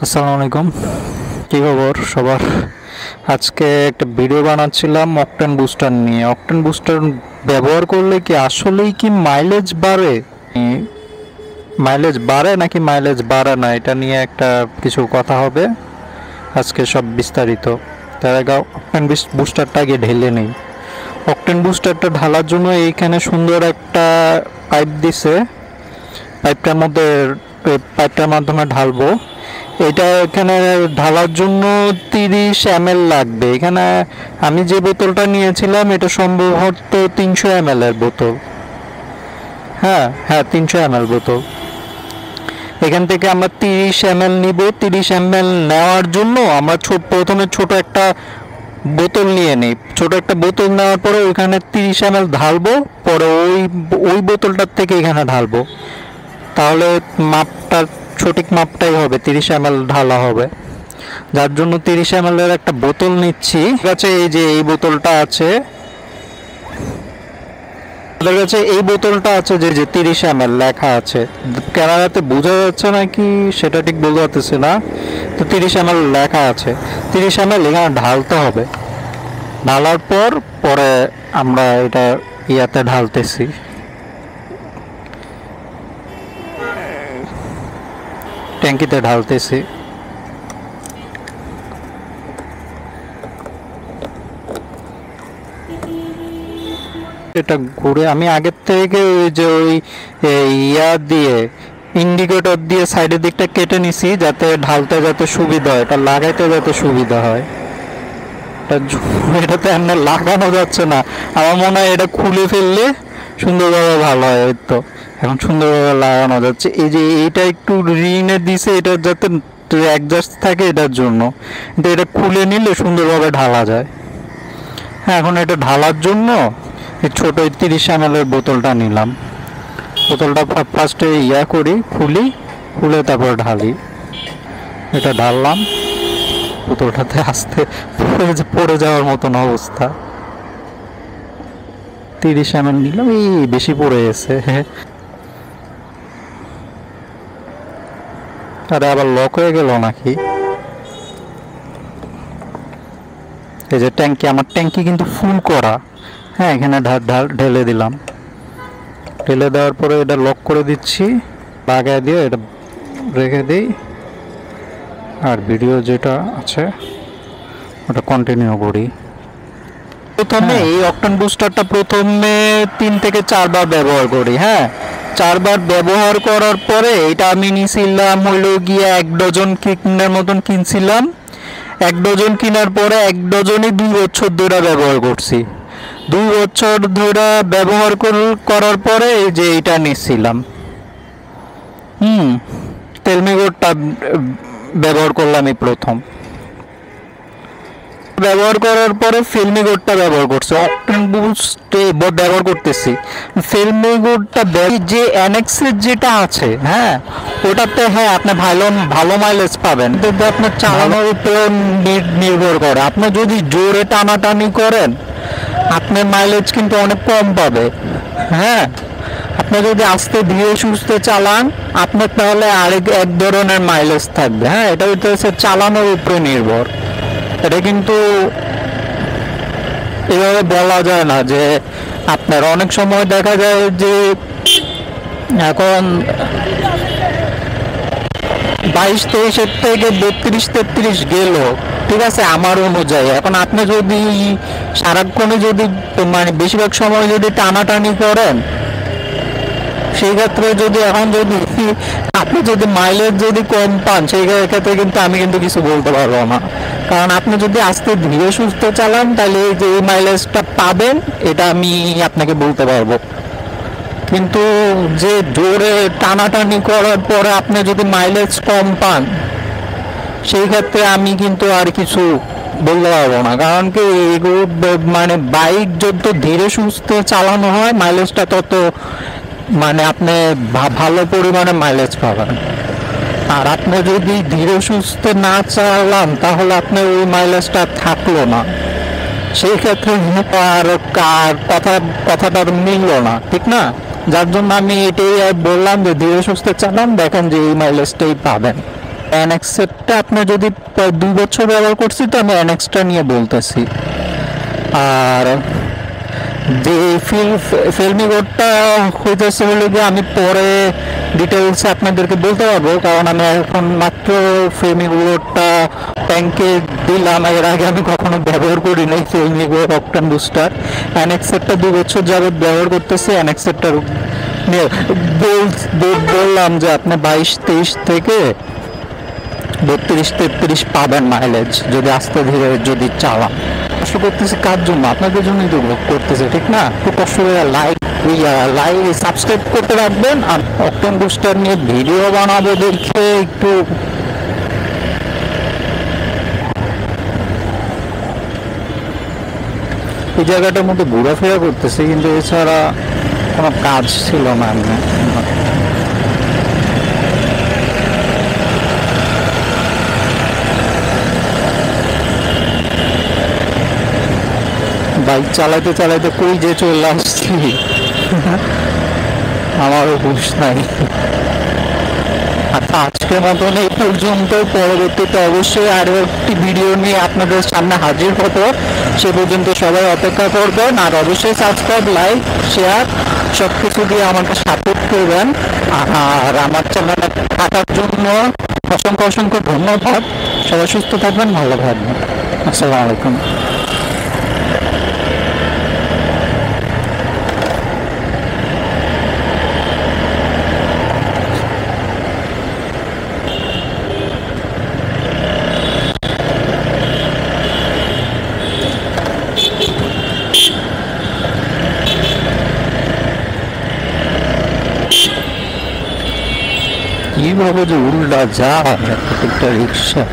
আসসালামু আলাইকুম। কী খবর সবার? আজকে একটা ভিডিও বানাচ্ছিলাম অকটেন বুস্টার নিয়ে। অকটেন বুস্টার ব্যবহার করলে কি আসলেই কি মাইলেজ বাড়ে? মাইলেজ বাড়ে নাকি মাইলেজ বাড়ে না, এটা নিয়ে একটা কিছু কথা হবে আজকে, সব বিস্তারিত। তার আগে অকটেন বুস্টারটা আগে ঢেলে নেই। অকটেন বুস্টারটা ঢালার জন্য এইখানে সুন্দর একটা পাইপ দিছে। পাইপটার মাধ্যমে ঢালবো। এটা এখানে ঢালার জন্য 30 ml লাগবে। এখানে আমি যে বোতলটা নিয়েছিলাম এটা সম্ভবত 300 ml এর বোতল। হ্যাঁ হ্যাঁ, 300 ml বোতল। এখান থেকে আমরা 30 ml নিব। 30 ml নেওয়ার জন্য আমরা প্রথমে ছোট একটা বোতল নিয়ে নিই। ছোট একটা বোতল নেওয়ার পরে ওইখানে 30 ml ঢালবো, পরে ওই বোতলটার থেকে এখানে ঢালবো। তাহলে মাপটা সঠিক মাপটাই হবে, 30 ml ঢালা হবে। যার জন্য 30 ml এর একটা বোতল নিচ্ছি। ঠিক আছে, এই যে এই বোতলটা আছে, আমাদের কাছে এই বোতলটা আছে, যে 30 ml লেখা আছে। ক্যামেরাতে বোঝা যাচ্ছে নাকি সেটা ঠিক বলতে পারতেছি না। তো 30 ml লেখা আছে, 30 ml এখানে ঢালতে হবে। ঢালার পরে আমরা এটা ইয়াতে ঢালতেছি, ট্যাঙ্কিতে ঢালতেছি। এটা ঘুরে আমি আগের থেকে ওই যে ইয়া দিয়ে ইন্ডিকেটর দিয়ে সাইডের দিকটা কেটে নিছি, যাতে ঢালতে যাতে সুবিধা হয়, এটা লাগাইতে যাতে সুবিধা হয়। এটাতে এমনি লাগানো যাচ্ছে না, আমার মনে হয় এটা খুলে ফেললে সুন্দরভাবে ভালো হয়। এই তো এখন সুন্দরভাবে লাগানো যাচ্ছে। এই যে এইটা একটু রিনে দিছে, এটার যাতে অ্যাডজাস্ট থাকে, এটার জন্য। কিন্তু এটা খুলে নিলে সুন্দরভাবে ঢালা যায়। হ্যাঁ, এখন এটা ঢালার জন্য এই ছোট 30 ml এর বোতলটা নিলাম। বোতলটা ফার্স্টে খুলে তারপর ঢালি। এটা ঢাললাম, বোতলটাতে আস্তে পড়ে যাওয়ার মতন অবস্থা। 30 ml নিলাম, এই বেশি পড়ে গেছে। আরে আবার লক হয়ে গেল নাকি? এই যে ট্যাঙ্কি, আমার ট্যাঙ্কি কিন্তু ফুল করা। হ্যাঁ, এখানে ঢেলে দিলাম। ঢেলে দেওয়ার পরে এটা লক করে দিচ্ছি, লাগাই দিয়ে এটা রেখে দিই। আর ভিডিও যেটা আছে ওটা কন্টিনিউ করি। প্রথমে এই অকটেন বুস্টারটা প্রথমে 3 থেকে 4 বার ব্যবহার করি। হ্যাঁ, 4 বার ব্যবহার করার পরে এটা আমি নিয়েছিলাম হইলো গিয়ে 1 ডজন কিনের মতন কিনছিলাম। 1 ডজন কেনার পরে 1 ডজনই 2 বছর ধরে ব্যবহার করছি। 2 বছর ধরে ব্যবহার করার পরে এই যে এটা নিয়েছিলাম। তেলমিগোরটা ব্যবহার করলাম এই প্রথম। ব্যবহার করার পরে ফিল্মিগোডটা ব্যবহার করছি, অকটেন বুস্ট ব্যবহার করতেছি। ফিল্মিগোডটা যে অ্যানেক্সের যেটা আছে, হ্যাঁ ওটাতে হ্যাঁ আপনি ভালো ভালো মাইলেজ পাবেন, কিন্তু আপনার চালানোর উপর নির্ভর করে। আপনি যদি জোরে টানাটানি করেন আপনার মাইলেজ কিন্তু অনেক কম পাবে। হ্যাঁ, আপনি যদি আস্তে ধীরে সুস্থে চালান আপনার তাহলে এক ধরনের মাইলেজ থাকবে। হ্যাঁ, এটা হচ্ছে চালানোর উপরে নির্ভর। এটা কিন্তু এভাবে বলা যায় না যে আপনার অনেক সময় দেখা যায় যে এখন 22-23 থেকে 32-33 গেল, ঠিক আছে আমার অনুযায়ী। এখন আপনি যদি সারাক্ষণে যদি মানে বেশিরভাগ সময় যদি টানাটানি করেন, সেই ক্ষেত্রে যদি আপনি যদি মাইলেজ যদি কম পান, সেই ক্ষেত্রে কিন্তু আমি কিন্তু কিছু বলতে পারবো না। কারণ আপনি যদি আস্তে ধীরে সুস্থ চালান তাহলে এই যে এই মাইলেজটা পাবেন এটা আমি আপনাকে বলতে পারবো। কিন্তু যে জোরে টানাটানি করার পরে আপনি যদি মাইলেজ কম পান, সেই ক্ষেত্রে আমি কিন্তু আর কিছু বলতে পারবো না। কারণ কি এগুলো মানে বাইক যত ধীরে সুস্থে চালানো হয় মাইলেজটা তত মানে আপনি ভালো পরিমাণে মাইলেজ পাবেন। আর আপনি যদি ধীরে সুস্থে না চালান তাহলে আপনার ওই মাইলেজটা থাকলো না, সেই ক্ষেত্রে আর কথাটা মিললো না, ঠিক না? যার জন্য আমি এটাই বললাম যে ধীরে সুস্থে চালান, দেখেন যে এই মাইলেজটাই পাবেন। অ্যানেক্সেরটা আপনি যদি 2 বছর ব্যবহার করছি, তো আমি অ্যানেক্সটা নিয়ে বলতেছি। আর যে ফিল্মি কোডটা হইতেছে হলে গিয়ে আমি পরে ডিটেলস আপনাদেরকে বলতে পারবো, কারণ আমি এখন মাত্র ফিল্মি কোডটা ব্যাংকে দিলাম। এর আগে আমি কখনো ব্যবহার করি নাই ফিল্মি কোড অকটেন বুস্টার। অ্যানেক্সেরটা 2 বছর যাবত ব্যবহার করতেছি। অ্যানেক্সেরটার বললাম যে আপনি 22-23 থেকে 32-33 পাবেন মাইলেজ, যদি আস্তে ধীরে যদি চালান। কষ্ট করতেছি কার জন্য? আপনাদের জন্যই তো করতেছে, ঠিক না? একটু কষ্ট করে লাইক সাবস্ক্রাইব করতে রাখবেন। আর অকটেন বুস্টার নিয়ে ভিডিও বানাবো দেখে একটু এই জায়গাটার মধ্যে ঘোরাফেরা করতেছে, কিন্তু এছাড়া কোনো কাজ ছিল না। বাইক চালাইতে চালাইতে কই যে চলে আসছি আমারও হুঁশ নাই। আচ্ছা, আজকের মতন এই পর্যন্ত। পরবর্তীতে অবশ্যই আরও একটি ভিডিও নিয়ে আপনাদের সামনে হাজির হতো। সে পর্যন্ত সবাই অপেক্ষা করবেন, আর অবশ্যই সাবস্ক্রাইব, লাইক, শেয়ার সব কিছু দিয়ে আমাকে সাপোর্ট করবেন। আর আমার চ্যানেলে থাকার জন্য অসংখ্য অসংখ্য ধন্যবাদ। সবাই সুস্থ থাকবেন, ভালো থাকবেন। আসসালামু আলাইকুম। কিভাবে যে উল্টা যায় একটা রিক্সা!